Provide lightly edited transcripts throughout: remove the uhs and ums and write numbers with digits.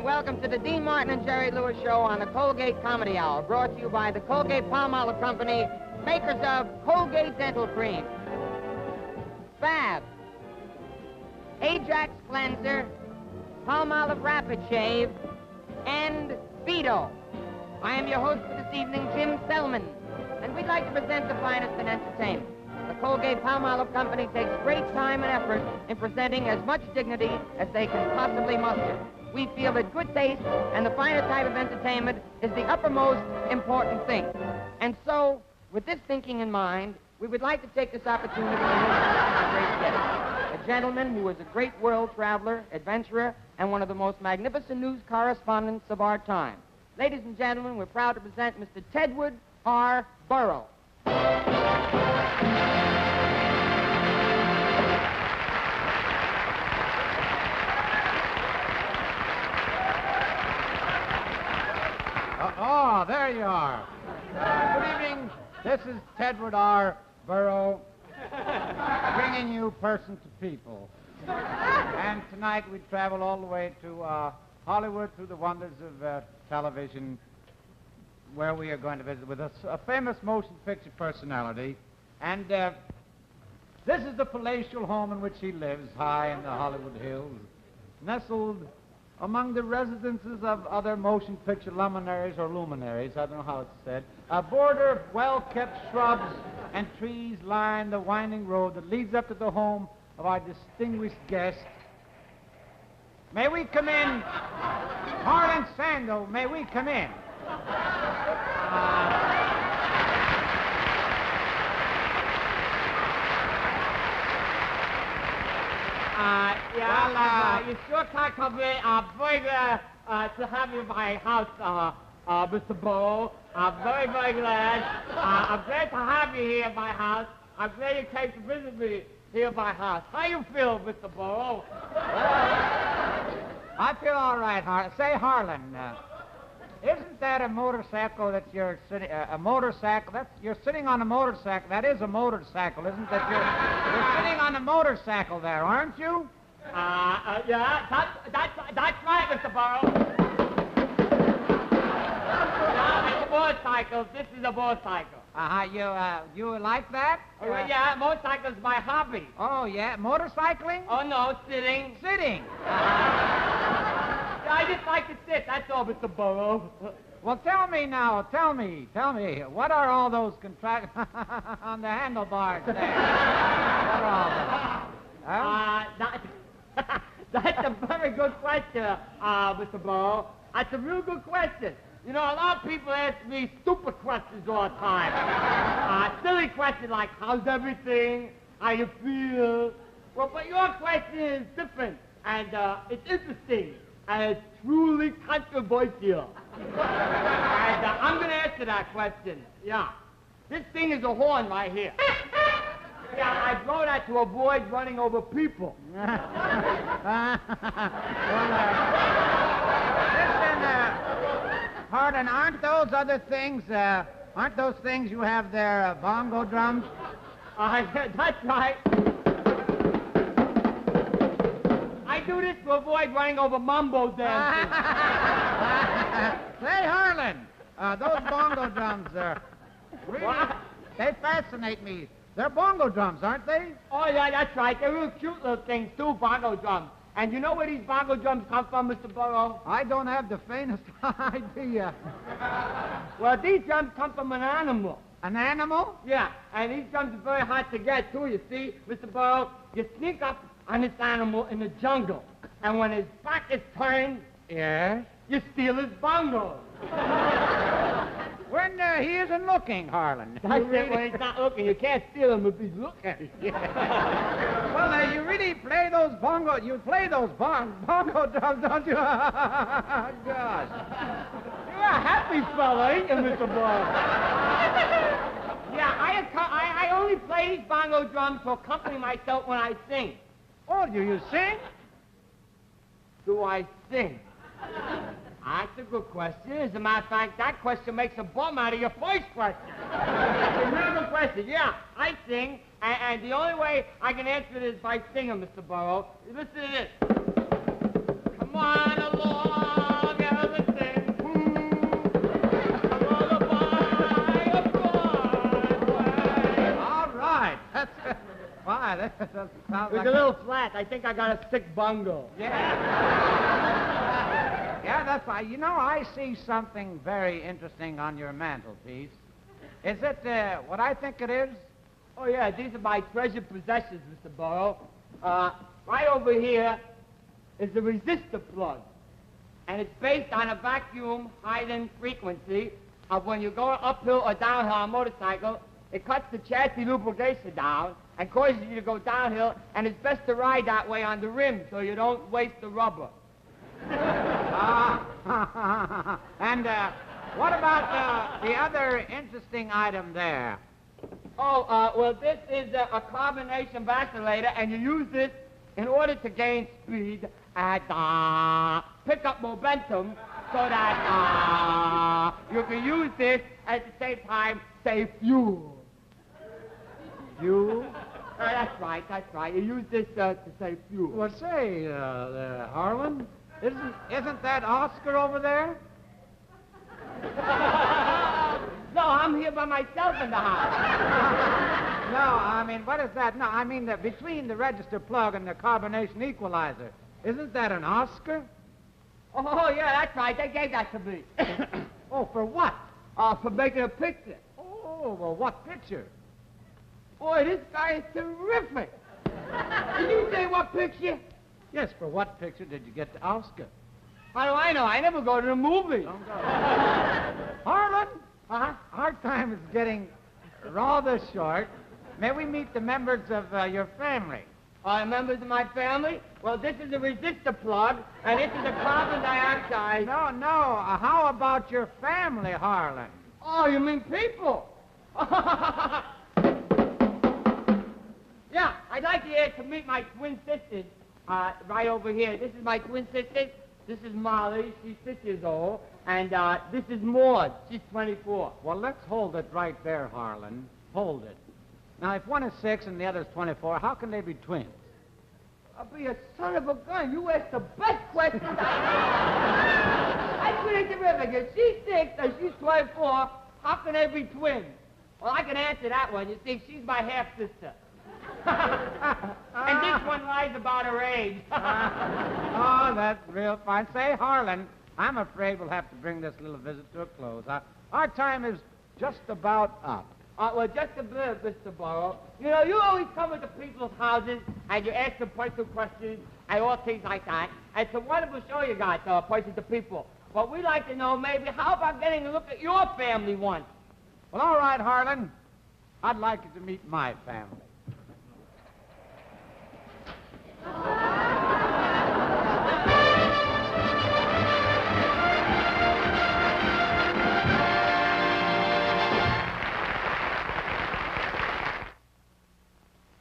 Welcome to the Dean Martin and Jerry Lewis Show on the Colgate Comedy Hour, brought to you by the Colgate-Palmolive Company, makers of Colgate Dental Cream, Fab, Ajax Cleanser, Palmolive Rapid Shave, and Speedo. I am your host for this evening, Jim Selman, and we'd like to present the finest in entertainment. The Colgate-Palmolive Company takes great time and effort in presenting as much dignity as they can possibly muster. We feel that good taste and the finer type of entertainment is the uppermost important thing. And so, with this thinking in mind, we would like to take this opportunity to introduce a great guest, a gentleman who is a great world traveler, adventurer, and one of the most magnificent news correspondents of our time. Ladies and gentlemen, we're proud to present Mr. Tedward R. Burrow. Oh, there you are. Good evening. This is Tedward R. Burrow, bringing you person to people. And tonight we travel all the way to Hollywood through the wonders of television, where we are going to visit with a famous motion picture personality. And this is the palatial home in which he lives, high in the Hollywood Hills, nestled among the residences of other motion picture luminaries or luminaries, I don't know how it's said. A border of well-kept shrubs and trees line the winding road that leads up to the home of our distinguished guest. May we come in? Harlan Sando, may we come in? You sure can't come in. Very glad to have you in my house, Mr. Burrow. I'm very, very glad. I'm glad to have you here in my house. I'm glad you came to visit me here in my house. How you feel, Mr. Burrow? I feel all right, Harlan. Say, Harlan, isn't that a motorcycle that you're sitting, a motorcycle? You're sitting on a motorcycle. That is a motorcycle, isn't it? You're sitting on a motorcycle there, aren't you? Yeah, that's right, Mr. Burrow. Yeah, it's a motorcycle. This is a motorcycle. You like that? Yeah, motorcycle is my hobby. Oh, yeah, motorcycling? Oh, no, sitting. Sitting. I just like to sit, that's all, Mr. Burrow. Well, tell me, what are all those on the handlebars there? What are all those? That's a very good question, Mr. Burrow. That's a real good question. You know, a lot of people ask me stupid questions all the time. Silly questions like, how's everything? How you feel? Well, but your question is different, and it's interesting. And it's truly controversial. And I'm going to answer that question. Yeah. This thing is a horn right here. Yeah, I blow that to avoid running over people. Listen, Harlan, aren't those other things, aren't those things you have there, bongo drums? That's right. I do this to avoid running over mumbo dancers. Say, Harlan, those bongo drums, really, they fascinate me. They're bongo drums, aren't they? Oh, yeah, that's right. They're real cute little things, too, bongo drums. And you know where these bongo drums come from, Mr. Burrow? I don't have the faintest idea. Well, these drums come from an animal. An animal? Yeah, and these drums are very hard to get, too, you see. Mr. Burrow, you sneak up on this animal in the jungle, and when his back is turned, yes, you steal his bongos. When he isn't looking, Harlan. That's it, when he's not looking. You can't steal him if he's looking. Well, you really play those bongo, you play those bongo drums, don't you? Gosh. You're a happy fella, ain't you, Mr. Burrow? Yeah, I only play these bongo drums to accompany myself when I sing. Oh, do you sing? Do I sing? I That's a good question. As a matter of fact, that question makes a bum out of your first question. It's a real good question. Yeah, I sing, and the only way I can answer it is by singing, Mr. Burrow. Listen to this. Come on along, everything. I'm gonna buy a Broadway. All right. That's why. That doesn't sound It's like a little flat. I think I got a sick bungle. Yeah, that's fine. You know, I see something very interesting on your mantelpiece. Is it what I think it is? Oh, yeah, these are my treasured possessions, Mr. Burrow. Right over here is the resistor plug. And it's based on a vacuum hiding frequency of when you're going uphill or downhill on a motorcycle, it cuts the chassis lubrication down and causes you to go downhill, and it's best to ride that way on the rim so you don't waste the rubber. And what about the other interesting item there? Oh, well, this is a carbonation vacillator, and you use this in order to gain speed and pick up momentum so that you can use this at the same time save fuel. You? That's right. You use this to save fuel. Well, say, Harlan, isn't that Oscar over there? No, I'm here by myself in the house. No, I mean, what is that? No, I mean, between the register plug and the carbonation equalizer, isn't that an Oscar? Oh, yeah, that's right. They gave that to me. Oh, for what? For making a picture. Oh, well, what picture? Boy, this guy is terrific. Did you say what picture? Yes, for what picture did you get the Oscar? How do I know? I never go to the movies. Don't go. Harlan, our time is getting rather short. May we meet the members of your family? Members of my family? Well, this is a resistor plug, and this is a carbon dioxide. No. How about your family, Harlan? Oh, you mean people? Yeah, I'd like you to meet my twin sisters right over here. This is my twin sister. This is Molly. She's 6 years old. And this is Maud. She's 24. Well, let's hold it right there, Harlan. Hold it. Now, if one is 6 and the other's 24, how can they be twins? I'll be a son of a gun. You asked the best questions I couldn't terrific. If she's 6 and she's 24, how can they be twins? Well, I can answer that one. You see, she's my half-sister. And this one lies about her age. Oh, that's real fine. Say, Harlan, I'm afraid we'll have to bring this little visit to a close. Our time is just about up. Well, just a bit, Mr. Burrow. You know, you always come into people's houses and you ask them personal questions and all things like that. And it's a wonderful show you got, Person to People. But we'd like to know maybe how about getting a look at your family once? Well, all right, Harlan. I'd like you to meet my family.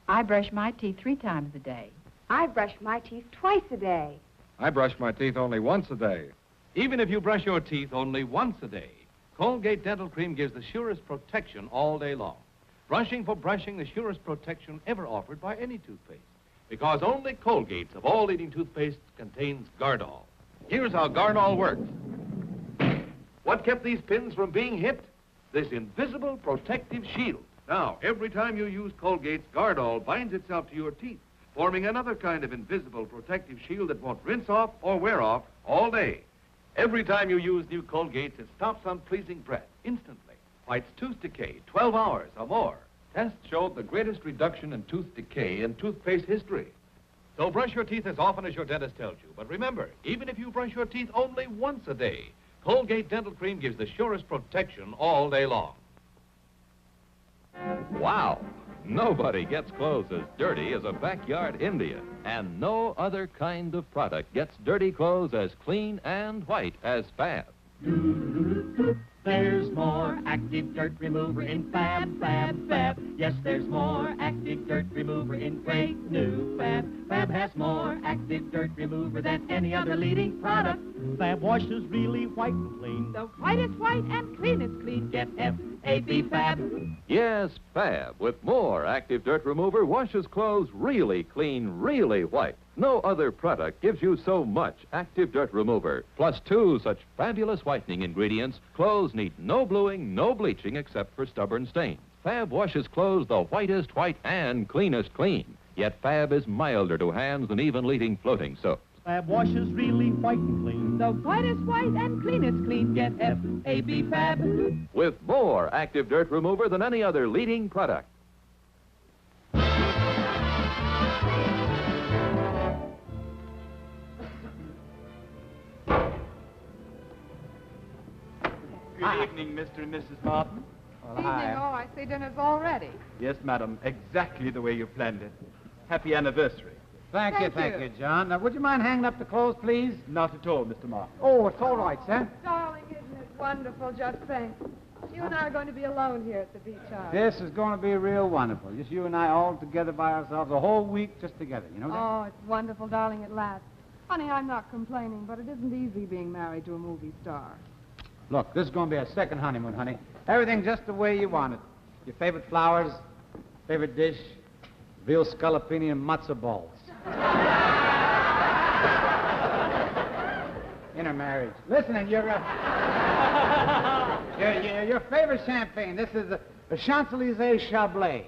I brush my teeth 3 times a day. I brush my teeth twice a day. I brush my teeth only once a day. Even if you brush your teeth only once a day, Colgate Dental Cream gives the surest protection all day long. Brushing for brushing, the surest protection ever offered by any toothpaste. Because only Colgate's of all leading toothpastes contains Gardol. Here's how Gardol works. What kept these pins from being hit? This invisible protective shield. Now, every time you use Colgate's, Gardol binds itself to your teeth, forming another kind of invisible protective shield that won't rinse off or wear off all day. Every time you use new Colgate's, it stops unpleasing breath instantly, fights tooth decay 12 hours or more. Tests showed the greatest reduction in tooth decay in toothpaste history. So brush your teeth as often as your dentist tells you. But remember, even if you brush your teeth only once a day, Colgate Dental Cream gives the surest protection all day long. Wow! Nobody gets clothes as dirty as a backyard Indian. And no other kind of product gets dirty clothes as clean and white as Bath. There's more active dirt remover in Fab, Fab, Fab. Yes, there's more active dirt remover in great new Fab. Fab has more active dirt remover than any other leading product. Fab washes really white and clean. The whitest white and cleanest clean. Get F-A-B Fab. Yes, Fab, with more active dirt remover, washes clothes really clean, really white. No other product gives you so much active dirt remover. Plus 2 such fabulous whitening ingredients, clothes need no bluing, no bleaching except for stubborn stains. Fab washes clothes the whitest white and cleanest clean. Yet Fab is milder to hands than even leading floating soaps. Fab washes really white and clean. The whitest white and cleanest clean. Get F-A-B Fab. With more active dirt remover than any other leading product. Good evening, Mr. and Mrs. Martin. Well, hi. I see dinner's all ready. Yes, madam, exactly the way you planned it. Happy anniversary. Thank you, John. Now, would you mind hanging up the clothes, please? Not at all, Mr. Martin. Oh, it's all right, sir. Darling, isn't it wonderful? Just think. You and I are going to be alone here at the beach house. This is going to be real wonderful. Just you and I all together by ourselves, a whole week just together, you know that? Oh, it's wonderful, darling, at last. Honey, I'm not complaining, but it isn't easy being married to a movie star. Look, this is going to be a second honeymoon, honey. Everything just the way you want it. Your favorite flowers, favorite dish, veal scallopini and matzo balls. Intermarriage. Listen, and your favorite champagne. This is a Champs-Élysées Chablis.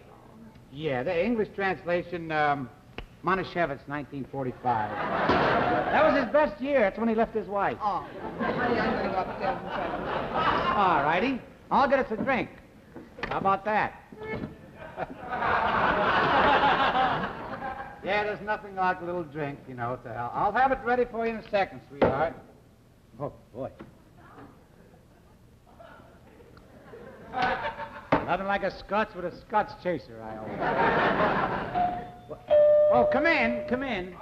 Yeah, the English translation, Manischewitz, 1945. That was his best year. That's when he left his wife. Oh, honey, I'm going to go upstairs and try to... All righty. I'll get us a drink. How about that? Yeah, there's nothing like a little drink, you know. I'll have it ready for you in a second, sweetheart. Oh, boy. Nothing like a Scotch with a Scotch chaser, I always. Oh, come in, come in.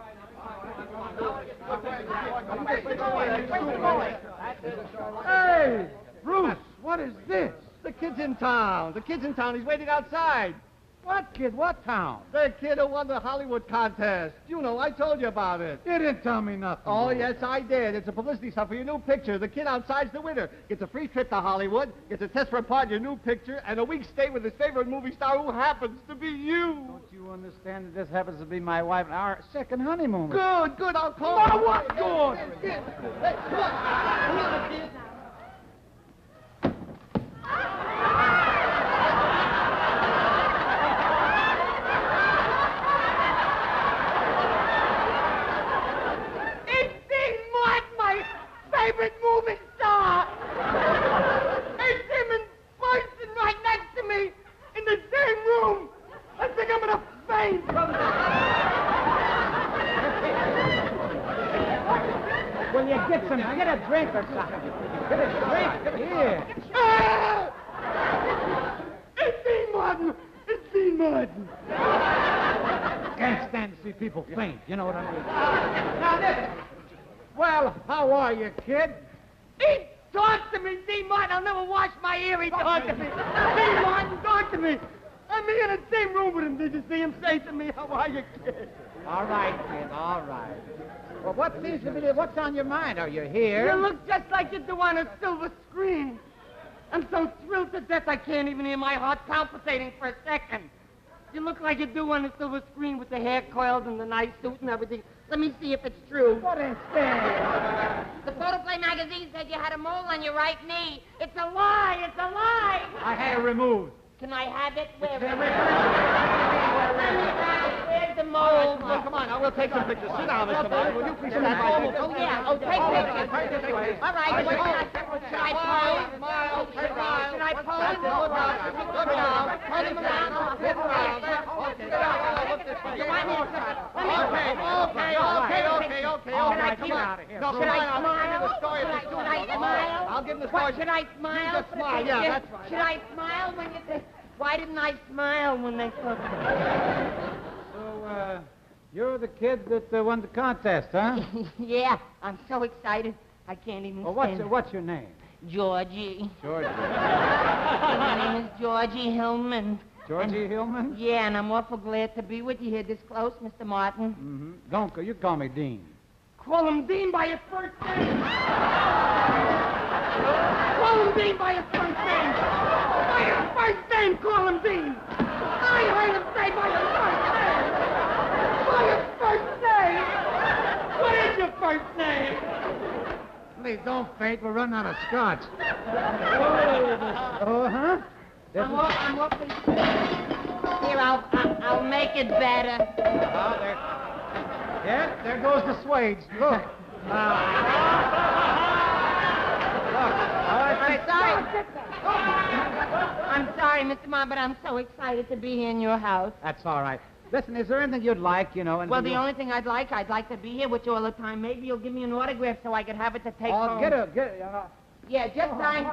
Hey, Bruce, what is this? The kid's in town. The kid's in town. He's waiting outside. What kid? What town? The kid who won the Hollywood contest. You know, I told you about it. You didn't tell me nothing. Oh, yes, I did. It's a publicity stunt for your new picture. The kid outside's the winner. Gets a free trip to Hollywood, gets a test for a part in your new picture, and a week's stay with his favorite movie star who happens to be you. Don't you understand that this happens to be my wife and our second honeymoon? Good, good. I'll call her. What? Good. Hey, look. Favorite movie star. It's him in person right next to me in the same room. I think I'm gonna faint from Will you get a drink or something? Get a drink. Come here. It's Dean Martin. It's Dean Martin. Can't stand to see people faint. You know what I mean? Now listen. Well, how are you, kid? He talked to me, Dean Martin. I'll never wash my ear. He talked to me. Dean Martin talked to me. I'm in the same room with him. Did you see him say to me, how are you, kid? All right, kid, all right. Well, what seems to be, what's on your mind? Are you here? You look just like you do on a silver screen. I'm so thrilled to death I can't even hear my heart palpitating for a second. You look like you do on the silver screen with the hair coiled and the nice suit and everything. Let me see if it's true. What is this? The Photoplay magazine said you had a mole on your right knee. It's a lie! It's a lie! I had it removed. Can I have it? Where is it? Where's the mole? Come on, now we'll take some pictures. Sit down, Mr. Martin. Will you please stand by? Oh, yeah. Oh, take pictures. All right. Should I pose? Should I pose? Look around. Turn him around. Look around. You want me to... Okay. Come on. No, Should I smile? Should I smile? I'll give him the story. Should I smile? You just smile. Yeah, that's right. Should I smile when you say... Why didn't I smile when they took me? So, you're the kid that won the contest, huh? Yeah, I'm so excited. I can't even Well, stand it. what's your name? Georgie. Georgie. My name is Georgie Hillman. Georgie Hillman? Yeah, and I'm awful glad to be with you here this close, Mr. Martin. Mm-hmm. You call me Dean. Call him Dean by his first name. Call him Dean by his first name. By his first name, call him Dean. I heard him say by his first name. By his first name. What is your first name? Please don't faint. We're running out of scotch. I'm awfully... Here, I'll make it better. There goes the swage. Look. I'm sorry, Mr. Martin, but I'm so excited to be here in your house. That's all right. Listen, is there anything you'd like, Well, the only thing I'd like to be here with you all the time. Maybe you'll give me an autograph so I could have it to take home. Yeah, just sign...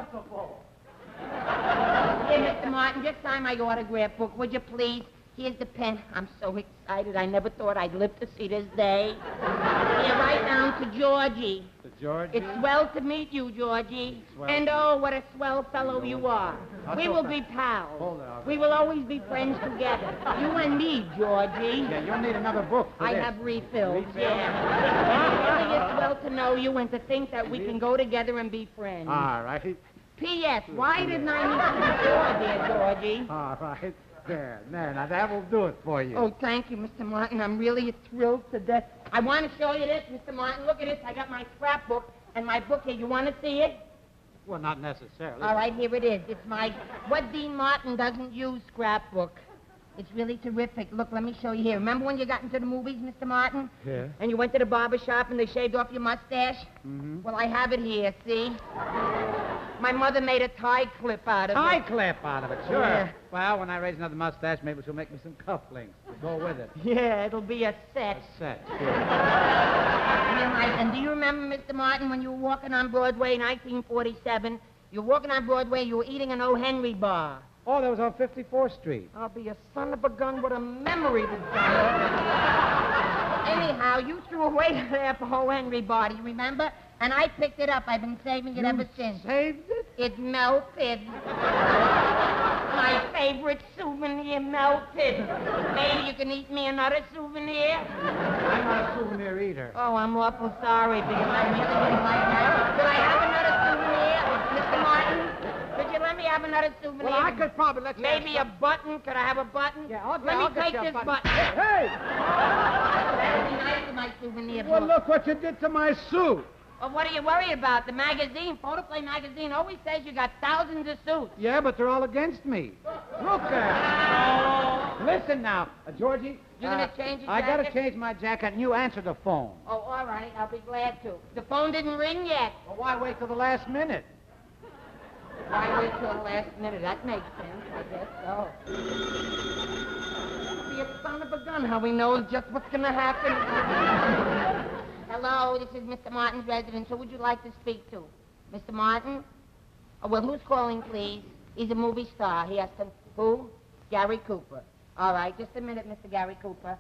Yeah, Mr. Martin, just sign my autograph book, would you please? Here's the pen. I'm so excited. I never thought I'd live to see this day. Here, write down to Georgie. To Georgie? It's swell to meet you, Georgie. Swell. And oh, what a swell fellow you are. We will be pals. Hold it out. We will always be friends together. You and me, Georgie. Yeah, you'll need another book for I this. have refills, yeah. It really is swell to know you and to think that we can go together and be friends. All right. P.S. Why didn't I meet you before, dear Georgie? All right. There. Now that will do it for you. Oh, thank you, Mr. Martin. I'm really thrilled to death. I want to show you this, Mr. Martin. Look at this. I got my scrapbook and my book here. You want to see it? Well, not necessarily. All right, here it is. It's my What Dean Martin Doesn't Use scrapbook. It's really terrific. Look, let me show you here. Remember when you got into the movies, Mr. Martin? Yeah. And you went to the barber shop and they shaved off your mustache? Mm-hmm. Well, I have it here, see? My mother made a tie clip out of it. Tie clip out of it, sure. Yeah. Well, when I raise another mustache, maybe she'll make me some cufflinks to go with it. Yeah, it'll be a set. Set. And do you remember, Mr. Martin, when you were walking on Broadway in 1947? You were walking on Broadway, you were eating an O. Henry bar. Oh, that was on 54th Street. I'll be a son of a gun with a memory this time. Anyhow, you threw away that O. Henry bar, do you remember? And I picked it up. I've been saving it ever since. Saved it? It melted. My favorite souvenir melted. Maybe you can eat me another souvenir? I'm not a souvenir eater. Oh, I'm awful sorry because I really didn't like that. Could I have another souvenir, Mr. Martin? Could you let me have another souvenir? Well, I could probably let you Maybe a button. Could I have a button? Yeah, I'll Let me get take you a this button. button. Hey! That would be nice for my souvenir Well, book. look what you did to my suit. Well, what are you worried about? The magazine, Photoplay magazine, always says you got thousands of suits. Yeah, but they're all against me. Look at it. Listen now, Georgie. You gonna change your I gotta jacket? change my jacket, and you answer the phone. Oh, all right. I'll be glad to. The phone didn't ring yet. Well, why wait till the last minute? Why wait till the last minute? That makes sense, I guess so. Be a son of a gun how he knows just what's going to happen. Hello, this is Mr. Martin's residence. Who would you like to speak to? Mr. Martin? Oh, well, who's calling, please? He's a movie star. He has to... Who? Gary Cooper. All right, just a minute, Mr. Gary Cooper.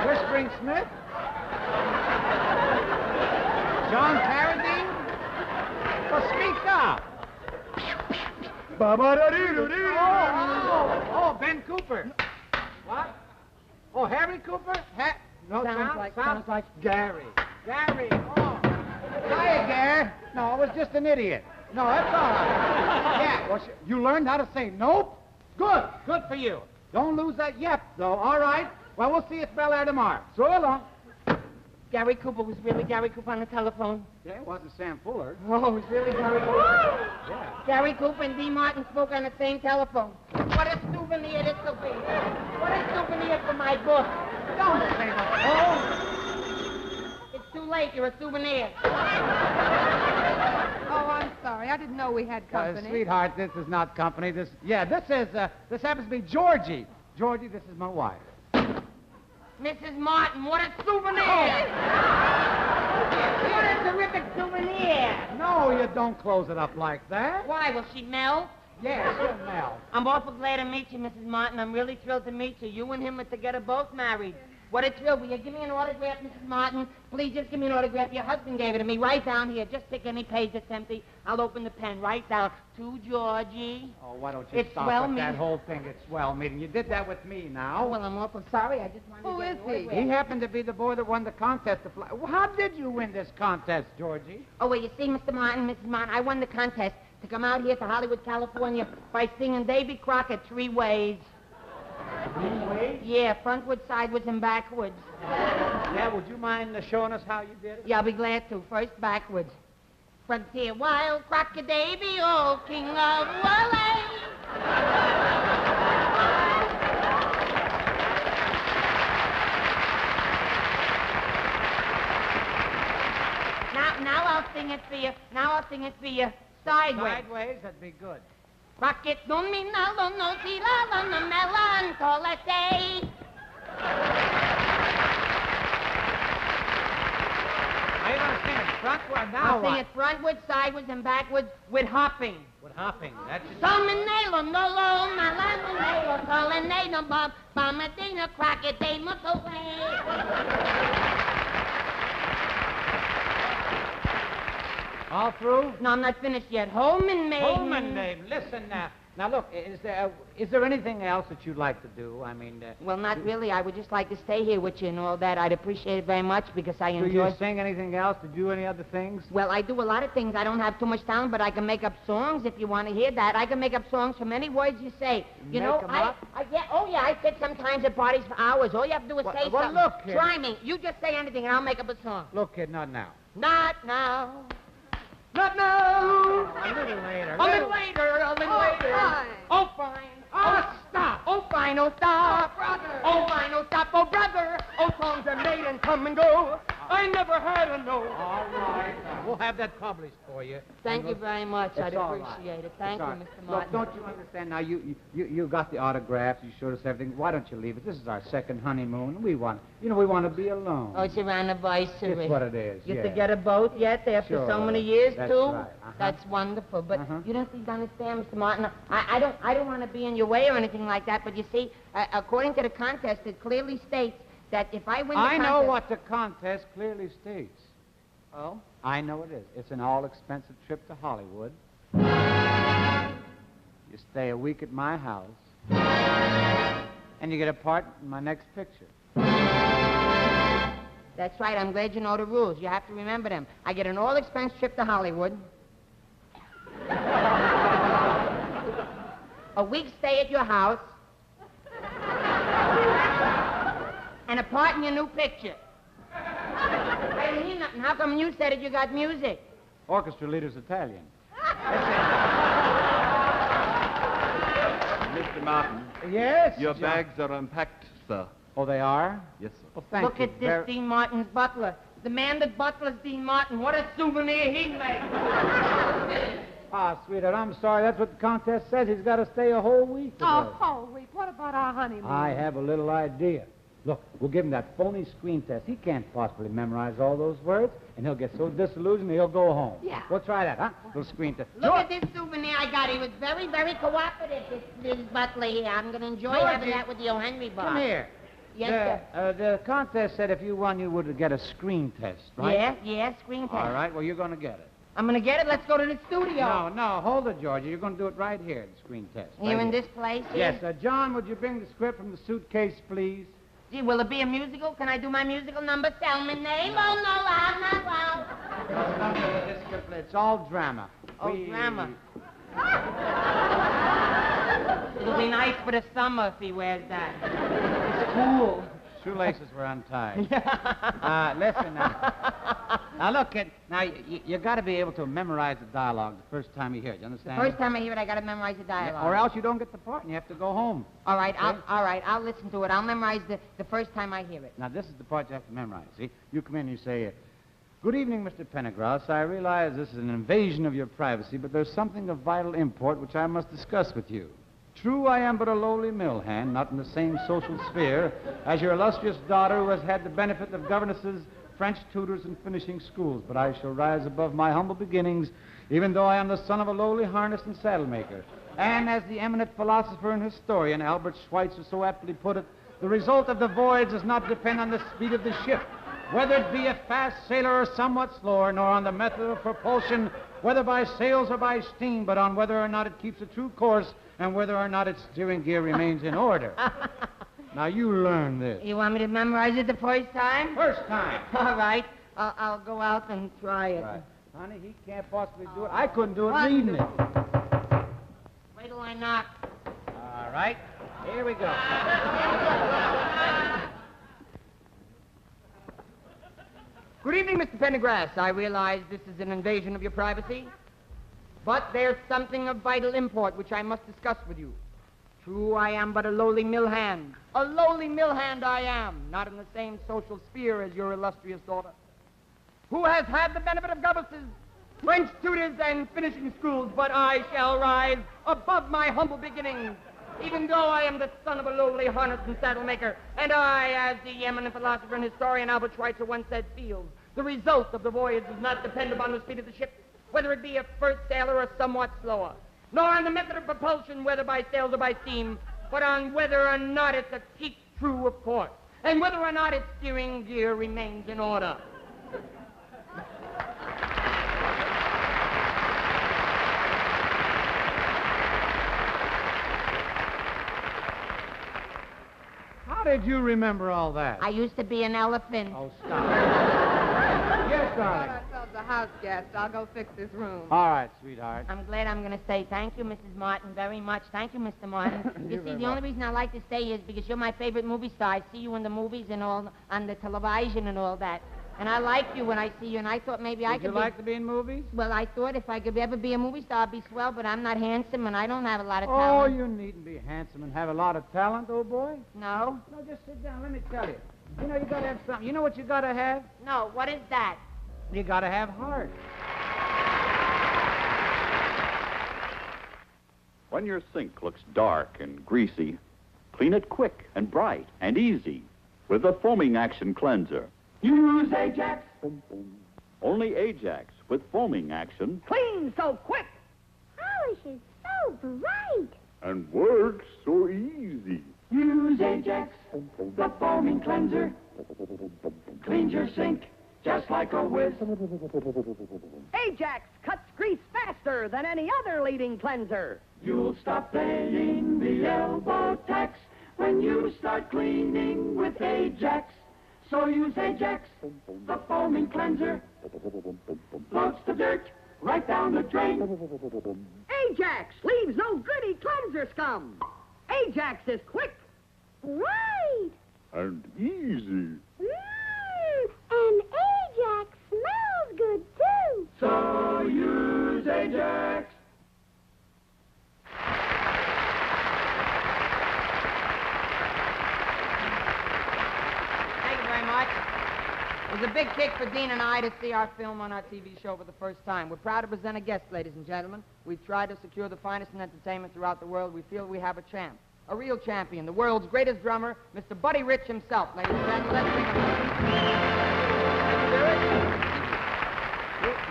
Whispering Smith? John Carradine? Well, speak up. Oh, Ben Cooper. What? Oh, Harry Cooper? No, sounds like Gary. Gary, oh. Hiya, Gary. No, it was just an idiot. No, that's all right. Yeah, well, you learned how to say nope? Good for you. Don't lose that yep, though, all right? Well, we'll see you at Bel Air tomorrow. So long. Gary Cooper was really Gary Cooper on the telephone. Yeah, it wasn't Sam Fuller. Oh, it was really Gary Cooper. Yeah. Gary Cooper and Dean Martin spoke on the same telephone. What a souvenir this will be. What a souvenir for my book. Don't say that. Oh. It's too late. You're a souvenir. Oh, I'm sorry. sorry. I didn't know we had company. Sweetheart, this is not company. This happens to be Georgie. Georgie, this is my wife. Mrs. Martin, what a souvenir! What a terrific souvenir! No, you don't close it up like that. Why, will she melt? Yes, she'll melt. I'm awful glad to meet you, Mrs. Martin. I'm really thrilled to meet you. You and him are together both married. What a thrill. Will you give me an autograph, Mrs. Martin? Please just give me an autograph. Your husband gave it to me. Right down here. Just pick any page that's empty. I'll open the pen. Right down. To Georgie. Oh, why don't you It's stop swell with that meeting. whole thing? It's swell meeting. You did that with me now. Oh, well, I'm awful sorry. I just wanted Who to get is an he? autograph. He happened to be the boy that won the contest to fly. Well, how did you win this contest, Georgie? Oh, well, you see, Mr. Martin, Mrs. Martin, I won the contest to come out here to Hollywood, California by singing Davy Crockett 3 ways. 3 ways? Yeah, frontwards, sideways, and backwards. Yeah, would you mind showing us how you did it? Yeah, I'll be glad to. First, backwards. Frontier wild Crockett Davy, oh, king of Wally. Now I'll sing it for you. Now I'll sing it for you. Sideways. Sideways, that'd be good. Rocket non mi nalo no si la la na melan tolete. Are you going to sing it frontward now? I'll sing it frontwards, sideways, and backwards with hopping. With hopping. That's it. Somenelo no lo malanelo tolenelo bob bamadina Crockett day All through? No, I'm not finished yet. Home and maiden. Home and maiden. Listen now. Now, look, is there anything else that you'd like to do? I mean... Well, not really. I would just like to stay here with you and all that. I'd appreciate it very much because I do enjoy... you sing anything else? Do you do any other things? Well, I do a lot of things. I don't have too much talent, but I can make up songs if you want to hear that. I can make up songs from any words you say. You Make know, 'em I up? I sit sometimes at parties for hours. All you have to do is say well, something. look, kid. Try me. You just say anything and I'll make up a song. Look, kid, not now. Not now. Not now. A little later. A little later, a little later. Fine. Oh, fine. Oh, stop. Oh, fine, oh, stop. Oh, brother. Oh, fine, oh, stop, oh, brother. Oh, songs are made and come and go. I never had a no. All right. We'll have that published for you. Thank you very much. I'd It's all right. appreciate it. Thank It's you, all right. Mr. Martin. Look, don't you understand now? You got the autographs. You showed us everything. Why don't you leave it? This is our second honeymoon. We want to be alone. Oh, it's your anniversary. It's what it is. You yeah. together both yet after so Sure. many years, That's too? right. Uh-huh. That's wonderful. But Uh-huh. you don't seem to understand, Mr. Martin. I don't want to be in your way or anything like that, but you see, according to the contest, it clearly states that if I win the I contest... know what the contest clearly states. Oh? I know it is. It's an all-expensive trip to Hollywood. You stay a week at my house. And you get a part in my next picture. That's right. I'm glad you know the rules. You have to remember them. I get an all-expense trip to Hollywood. A week stay at your house. And a part in your new picture. I didn't hear nothing. How come you said it? You got music. Orchestra leader's Italian. Mr. Martin, Yes? your John. bags are unpacked, sir. Oh, they are? Yes, sir. Well, thank Look you. at this Dean Martin's butler. The man that butlers Dean Martin. What a souvenir he made. Ah, sweetheart, I'm sorry. That's what the contest says. He's got to stay a whole week with us. Oh, wait. What about our honeymoon? I have a little idea. Look, we'll give him that phony screen test. He can't possibly memorize all those words, and he'll get so disillusioned he'll go home. Yeah. We'll try that, huh? Little screen test. Look at this souvenir I got. He was very, very cooperative, this butler here. I'm going to enjoy Georgie, having that with the O. Henry bar. Come here. Yes, sir. The contest said if you won, you would get a screen test, right? Yeah, screen test. All right, well, you're going to get it. I'm going to get it. Let's go to the studio. No, hold it, Georgie. You're going to do it right here, the screen test. Here right in this place? Here? Yes, John, would you bring the script from the suitcase, please? Gee, will it be a musical? Can I do my musical number? Tell me name. Oh, no, I'm not well. It's all drama. Oh, drama. It'll be nice for the summer if he wears that. It's cool. Shoelaces were untied. Listen now. Now, look, kid. Now, you got to be able to memorize the dialogue the first time you hear it. You understand? First time I hear it, I got to memorize the dialogue. Or else you don't get the part and you have to go home. All right, I'll listen to it. I'll memorize the first time I hear it. Now, this is the part you have to memorize, see? You come in and you say, Good evening, Mr. Pendergrass. I realize this is an invasion of your privacy, but there's something of vital import which I must discuss with you. True, I am but a lowly mill hand, not in the same social sphere as your illustrious daughter who has had the benefit of governesses, French tutors, and finishing schools, but I shall rise above my humble beginnings, even though I am the son of a lowly harness and saddle maker. And as the eminent philosopher and historian Albert Schweitzer so aptly put it, the result of the voyage does not depend on the speed of the ship, whether it be a fast sailor or somewhat slower, nor on the method of propulsion, whether by sails or by steam, but on whether or not it keeps a true course and whether or not its steering gear remains in order. Now, you learn this. You want me to memorize it the first time? First time. All right. I'll go out and try it. Right. Honey, he can't possibly do it. I couldn't do it reading it. Wait till I knock. All right. Here we go. Good evening, Mr. Pendergrass. I realize this is an invasion of your privacy, but there's something of vital import which I must discuss with you. True, I am but a lowly mill hand. A lowly mill hand I am, not in the same social sphere as your illustrious daughter, who has had the benefit of governesses, French tutors, and finishing schools, but I shall rise above my humble beginnings, even though I am the son of a lowly harness and saddle maker, and I, as the eminent philosopher and historian Albert Schweitzer once said, feel the result of the voyage does not depend upon the speed of the ship, whether it be a first sailor or somewhat slower, nor on the method of propulsion, whether by sails or by steam, but on whether or not it's a keep true of course, and whether or not its steering gear remains in order. How did you remember all that? I used to be an elephant. Oh, stop. Yes, We got darling. ourselves a house guest. I'll go fix this room. All right, sweetheart. I'm glad I'm going to say thank you, Mrs. Martin, very much. Thank you, Mr. Martin. You see, the only reason I like to stay is because you're my favorite movie star. I see you in the movies and all, on the television and all that. And I like you when I see you, and I thought maybe I Would could you like to be in movies? Well, I thought if I could ever be a movie star, I'd be swell, but I'm not handsome, and I don't have a lot of Oh, talent. you needn't be handsome and have a lot of talent, old boy. No? No, just sit down. Let me tell you. You know, you got to have something. You know what you got to have? No, what is that? You got to have heart. When your sink looks dark and greasy, clean it quick and bright and easy with the foaming action cleanser. Use Ajax. Boom, boom. Only Ajax with foaming action. Clean so quick. Polishes so bright. And works so easy. Use Ajax, the foaming cleanser. Cleans your sink just like a whiz. Ajax cuts grease faster than any other leading cleanser. You'll stop paying the elbow tax when you start cleaning with Ajax. So use Ajax, the foaming cleanser. Floats the dirt right down the drain. Ajax leaves no gritty cleanser scum. Ajax is quick. Right. And easy. And Ajax smells good, too. So use Ajax. Thank you very much. It was a big kick for Dean and I to see our film on our TV show for the first time. We're proud to present a guest, ladies and gentlemen. We've tried to secure the finest in entertainment throughout the world. We feel we have a champ, a real champion, the world's greatest drummer, Mr. Buddy Rich himself, ladies and gentlemen. Let's bring him.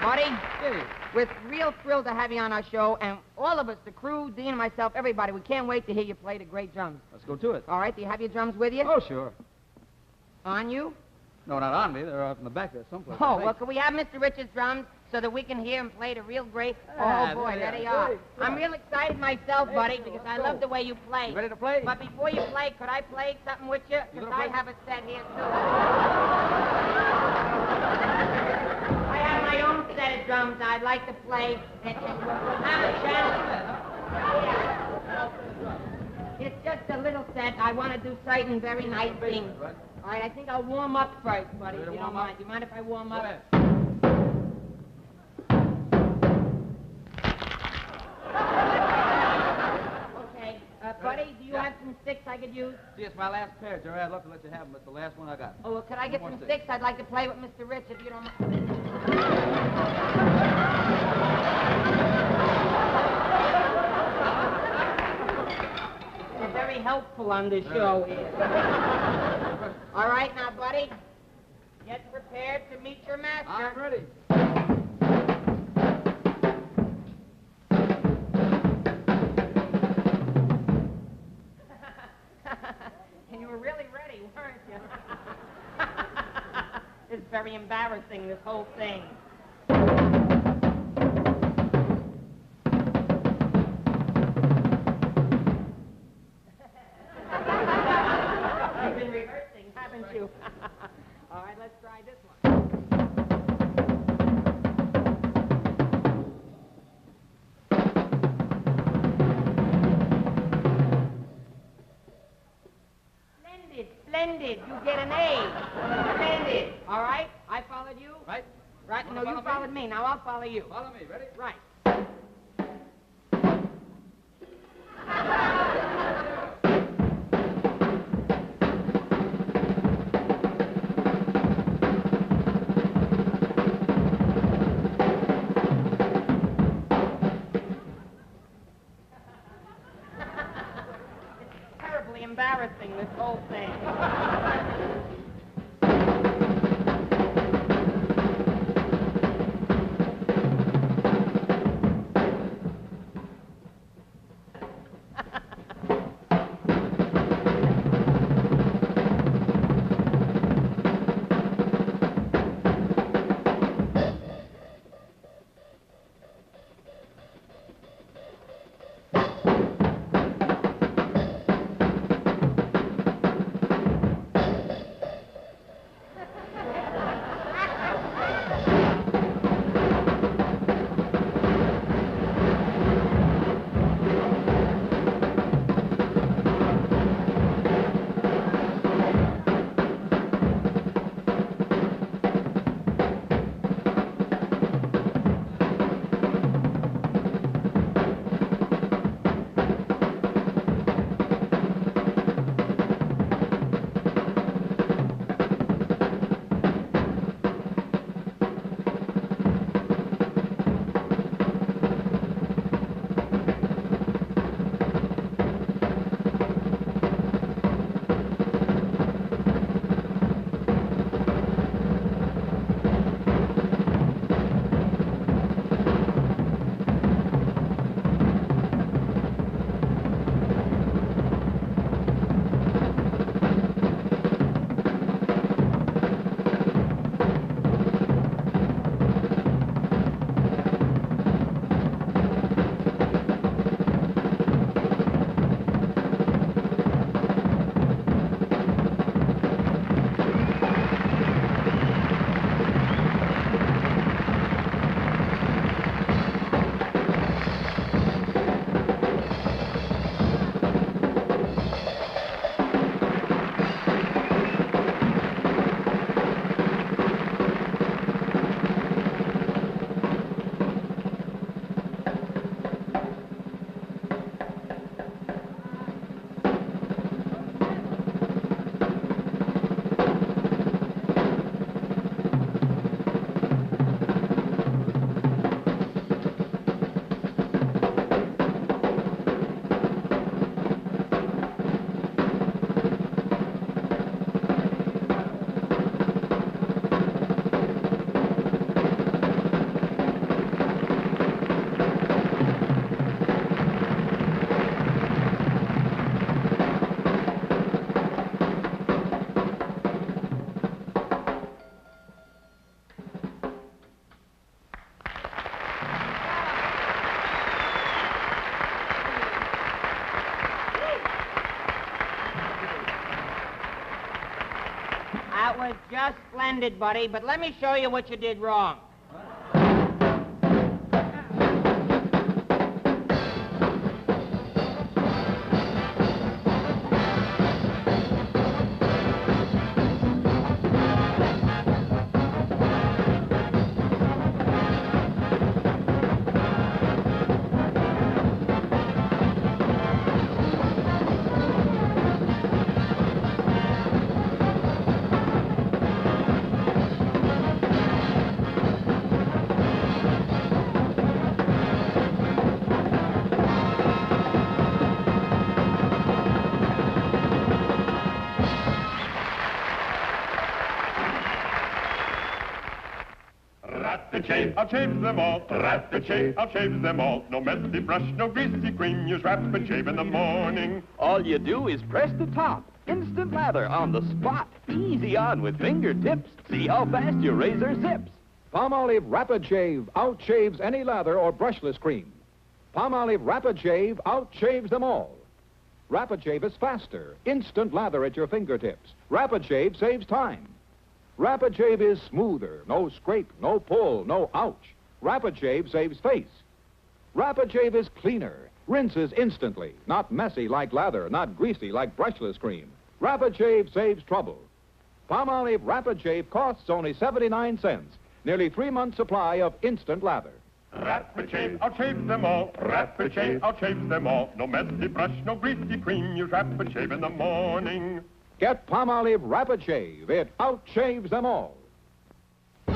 Buddy, we're real thrilled to have you on our show, and all of us, the crew, Dean and myself, everybody, we can't wait to hear you play the great drums. Let's go to it. All right, do you have your drums with you? Oh, sure. On you? No, not on me. They're out in the back there someplace. Oh, well, can we have Mr. Rich's drums so that we can hear him play the real great... Oh, boy, there they are. I'm real excited myself, buddy, because I love the way you play. You ready to play? But before you play, could I play something with you? Because I have a set here, too. I have my own set of drums I'd like to play, and we'll have a chance. It's just a little set. I want to do certain very nice things. All right, I think I'll warm up first, buddy, if you don't mind. Do you mind if I warm up? Okay. Buddy, do you have some sticks I could use? See, it's my last pair, Jerry. I'd love to let you have them, but the last one I got. Oh, well, could I get One some more sticks? I'd like to play with Mr. Rich, if you don't mind. You're very helpful on this show here. All right, now, buddy, get prepared to meet your master. I'm ready. You were really ready, weren't you? It's very embarrassing, this whole thing. You've been rehearsing, haven't you? All right, let's try this one. Splendid. You get an A. Splendid. All right? I followed you? Right. Right. No, you followed me. Now I'll follow you. Follow me. Ready? Right. Terribly embarrassing, this whole thing. That was just splendid, buddy, but let me show you what you did wrong. Rapid Shave, I'll shave them all. Rapid Shave, I'll shave them all. No messy brush, no greasy cream. Use Rapid Shave in the morning. All you do is press the top. Instant lather on the spot. Easy on with fingertips. See how fast your razor zips. Palmolive Rapid Shave outshaves any lather or brushless cream. Palmolive Rapid Shave outshaves them all. Rapid Shave is faster. Instant lather at your fingertips. Rapid Shave saves time. Rapid Shave is smoother. No scrape, no pull, no ouch. Rapid Shave saves face. Rapid Shave is cleaner. Rinses instantly. Not messy like lather, not greasy like brushless cream. Rapid Shave saves trouble. Palmolive Rapid Shave costs only 79 cents. Nearly 3 months' supply of instant lather. Rapid Shave, I'll shave them all. Rapid Shave, I'll shave them all. No messy brush, no greasy cream. Use Rapid Shave in the morning. Get Palmolive Rapid Shave. It outshaves them all. All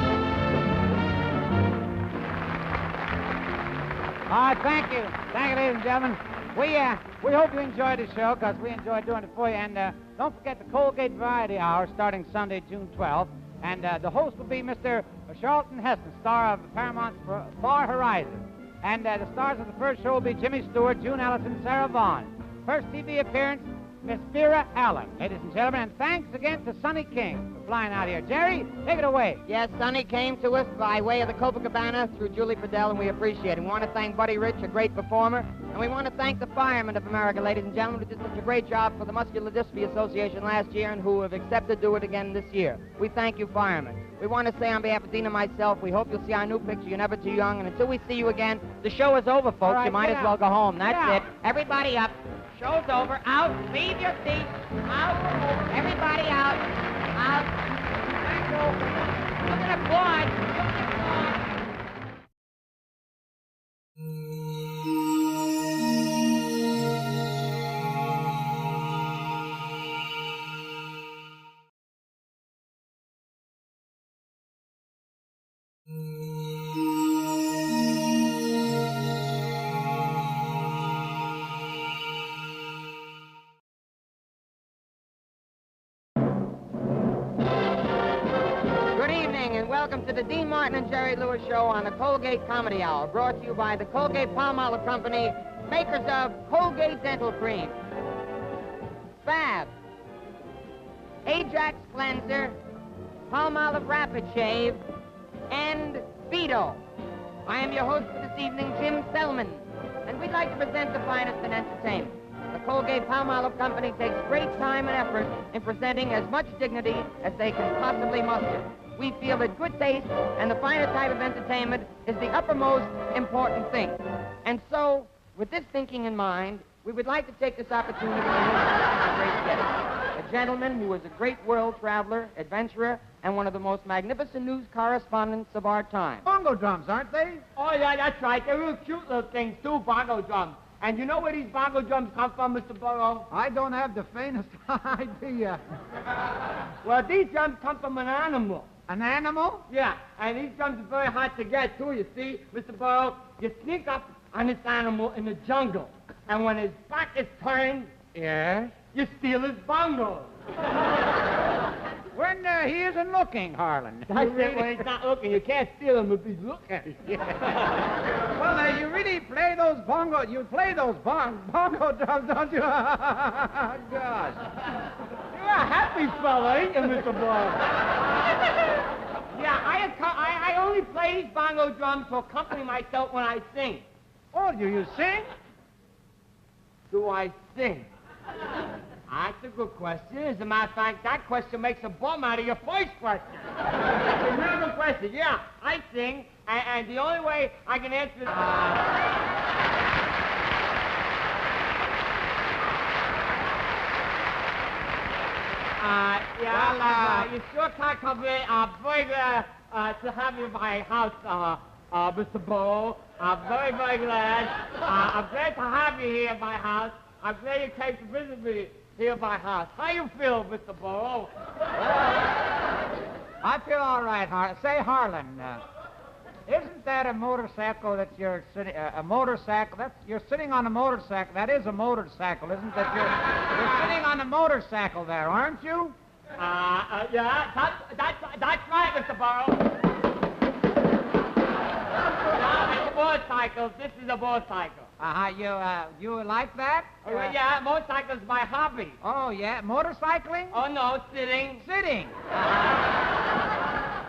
right, thank you. Thank you, ladies and gentlemen. We hope you enjoyed the show, because we enjoyed doing it for you. And don't forget the Colgate Variety Hour starting Sunday, June 12th. And the host will be Mr. Charlton Heston, star of Paramount's Far Horizon. And the stars of the first show will be Jimmy Stewart, June Allison, Sarah Vaughan. First TV appearance, Miss Vera Allen. Ladies and gentlemen, and thanks again to Sonny King for flying out here. Jerry, take it away. Yes, Sonny came to us by way of the Copacabana through Julie Fidel, and we appreciate it. We want to thank Buddy Rich, a great performer, and we want to thank the Firemen of America, ladies and gentlemen, who did such a great job for the Muscular Dystrophy Association last year and who have accepted to do it again this year. We thank you, Firemen. We want to say on behalf of Dean and myself, we hope you'll see our new picture, You're Never Too Young, and until we see you again, the show is over, folks. Right, you might get as well out. go home. That's Get it. out. Everybody up. Show's over. Out. Leave your seats. Out. Everybody out. Out. Thank you. Look at the quad. Look at the quad. Good evening, and welcome to the Dean Martin and Jerry Lewis Show on the Colgate Comedy Hour, brought to you by the Colgate Palmolive Company, makers of Colgate Dental Cream, Fab, Ajax Cleanser, Palmolive Rapid Shave, and Speedo. I am your host for this evening, Jim Selman, and we'd like to present the finest in entertainment. The Colgate Palmolive Company takes great time and effort in presenting as much dignity as they can possibly muster. We feel that good taste and the finer type of entertainment is the uppermost important thing. And so, with this thinking in mind, we would like to take this opportunity to introduce a great guest, a gentleman who is a great world traveler, adventurer, and one of the most magnificent news correspondents of our time. Bongo drums, aren't they? Oh, yeah, that's right. They're real cute little things, too, bongo drums. And you know where these bongo drums come from, Mr. Burrow? I don't have the faintest idea. Well, these drums come from an animal. An animal? Yeah, and these drums are very hard to get, too, you see. Mr. Burrow, you sneak up on this animal in the jungle, and when his back is turned, Yes. you steal his bongos. When he isn't looking, Harlan. That's it, when he's not looking. You can't steal him if he's looking. Well, you really play those bongo. You play those bongo drums, don't you? Gosh. You're a happy fella, ain't you, Mr. Burrow? Yeah, I only play these bongo drums to accompany myself when I sing. Oh, do you sing? Do I sing? That's a good question. As a matter of fact, that question makes a bum out of your first question. That's a real good question. Yeah, I sing, and the only way I can answer it... you sure can't come in. I'm very glad to have you in my house, Mr. Burrow. I'm very, very glad. I'm glad to have you here in my house. I'm glad you came to visit me here in my house. How you feel, Mr. Burrow? I feel all right, Harlan. Say, Harlan, isn't that a motorcycle that you're sitting... a motorcycle? You're sitting on a motorcycle. That is a motorcycle, isn't it? You're sitting on a motorcycle there, aren't you? Yeah, that's right, Mr. Burrow. motorcycles. This is a motorcycle. You like that? Yeah, motorcycles my hobby. Oh, yeah, motorcycling? Oh, no, sitting. Sitting.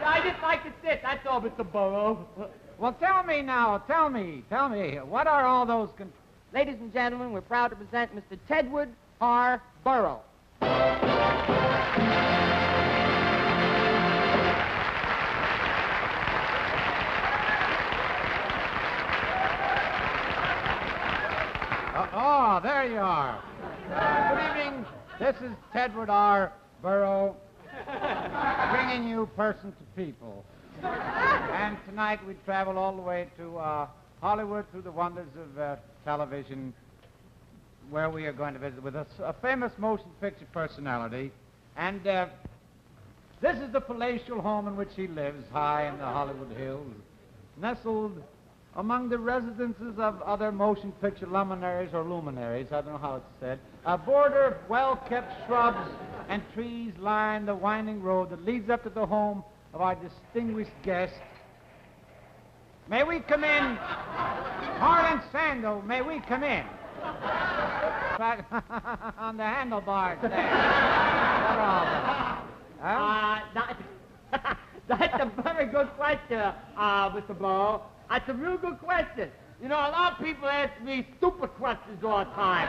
I just like to sit, that's all, Mr. Burrow. Well, tell me, what are all those... Ladies and gentlemen, we're proud to present Mr. Tedward R. Burrow. Oh, there you are. Good evening. This is Tedward R. Burrow, bringing you person to people. And tonight we travel all the way to Hollywood through the wonders of television, where we are going to visit with us a famous motion picture personality. And this is the palatial home in which he lives, high in the Hollywood Hills, nestled among the residences of other motion picture luminaries or luminaries, I don't know how it's said. A border of well-kept shrubs and trees line the winding road that leads up to the home of our distinguished guest. May we come in? Harlan Sandel, may we come in? On the handlebars there. What all that? That's a very good question, Mr. Burrow. That's a real good question. You know, a lot of people ask me stupid questions all the time.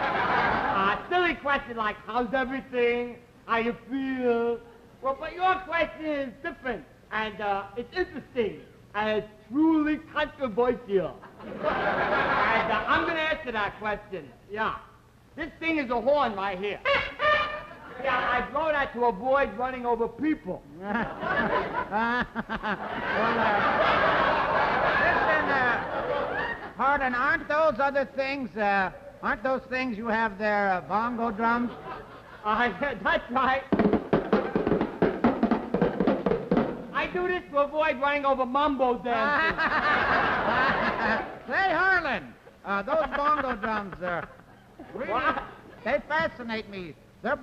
Silly questions like, how's everything? How you feel? Well, but your question is different, and it's interesting, and it's truly controversial. And I'm going to answer that question. Yeah. This thing is a horn right here. Yeah, I blow that to avoid running over people. Harlan, aren't those other things, aren't those things you have there, bongo drums? That's right. I do this to avoid running over mumbo dancers. Say, Harlan, those bongo drums, really, they fascinate me. They're